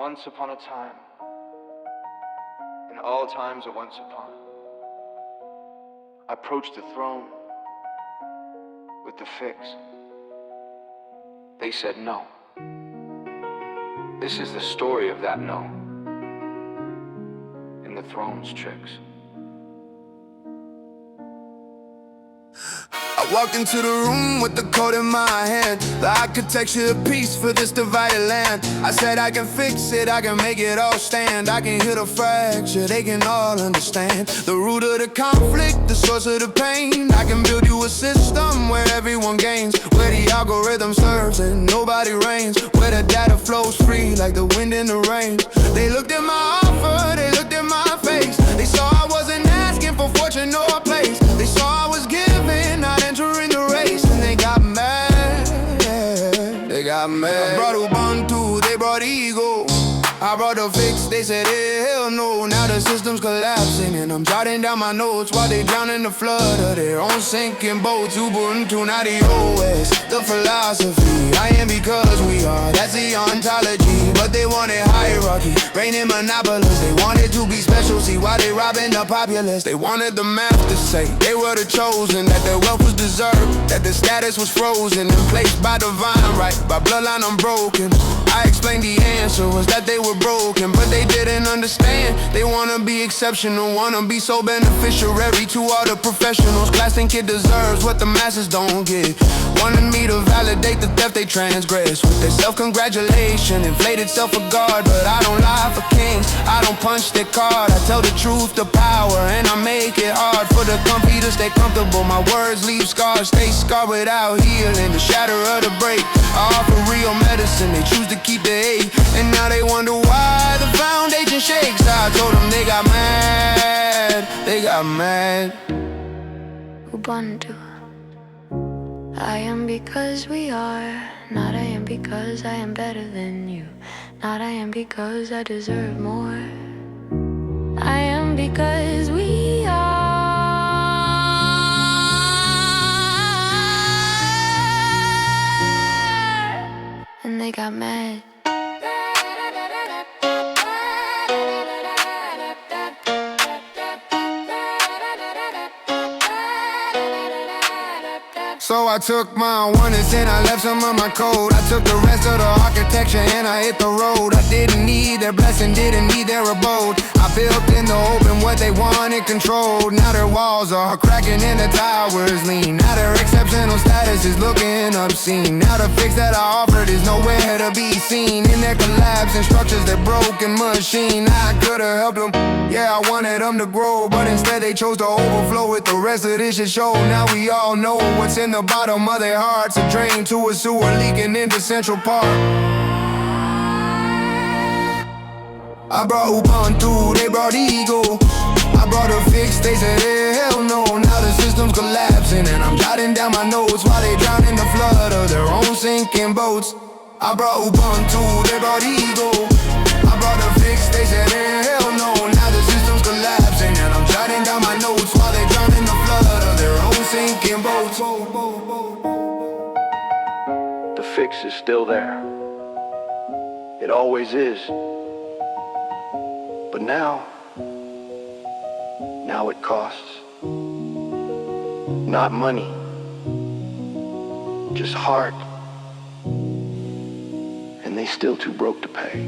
Once upon a time, and all times are once upon, I approached the throne with the fix. They said no. This is the story of that no, and the throne's tricks. I walked into the room with the code in my hand, the architecture of peace for this divided land. I said I can fix it, I can make it all stand. I can heal the fracture, they can all understand the root of the conflict, the source of the pain. I can build you a system where everyone gains, where the algorithm serves and nobody reigns, where the data flows free like the wind in the rain. They looked at my offer, they looked at my face. They saw I wasn't asking for fortune or place. They saw I was giving, not entering the race, and they got mad. They got mad. I brought Ubuntu, they brought ego. I brought the fix, they said hell no. Now the system's collapsing and I'm jotting down my notes while they drown in the flood of their own sinking boats. Ubuntu, not the OS, the philosophy. I am because we are, that's the ontology. But they wanted hierarchy, reigning monopolists. They wanted to be special, see why they robbing the populace. They wanted the math to say they were the chosen, that their wealth was deserved, that the status was frozen and placed by divine right, by bloodline unbroken. I explained the answer was that they were broken, but they didn't understand. They wanna be exceptional, wanna be so beneficiary to all the professionals. Class think it deserves what the masses don't get. Wanted me to validate the theft they transgress with their self-congratulation, inflated self-regard. But I don't lie for kings, I don't punch their card. I tell the truth to power, and I make it hard for the comfy to stay comfortable. My words leave scars, stay scarred without healing. The shatter of the break, I offer real medicine. They choose to keep the hate, and now they wonder why the foundation shakes. I told them they got mad, they got mad. Ubuntu. I am because we are, not I am because I am better than you, not I am because I deserve more. I am because we are, and they got mad. So I took my oneness and I left some of my code. I took the rest of the architecture and I hit the road. I didn't need their blessing, didn't need their abode. I built in the open what they wanted controlled. Now their walls are cracking and the towers lean. Now their exceptional status is looking obscene. Now the fix that I offered is nowhere to be seen. In their collapsing structures, their broken machine. I could've helped them, yeah, I wanted them to grow, but instead they chose to overflow with the rest of this shit show. Now we all know what's in the bottom of their hearts, a drain to a sewer leaking into Central Park. I brought Ubuntu, they brought ego. I brought a fix, they said hell no. Now the system's collapsing and I'm jotting down my notes while they drown in the flood of their own sinking boats. I brought Ubuntu, they brought ego. I brought a fix, they said hell no. Now the system's collapsing and I'm jotting down my notes while they drown in the flood of their own sinking boats. The fix is still there. It always is. But now it costs. Not money, just heart. And they still too broke to pay.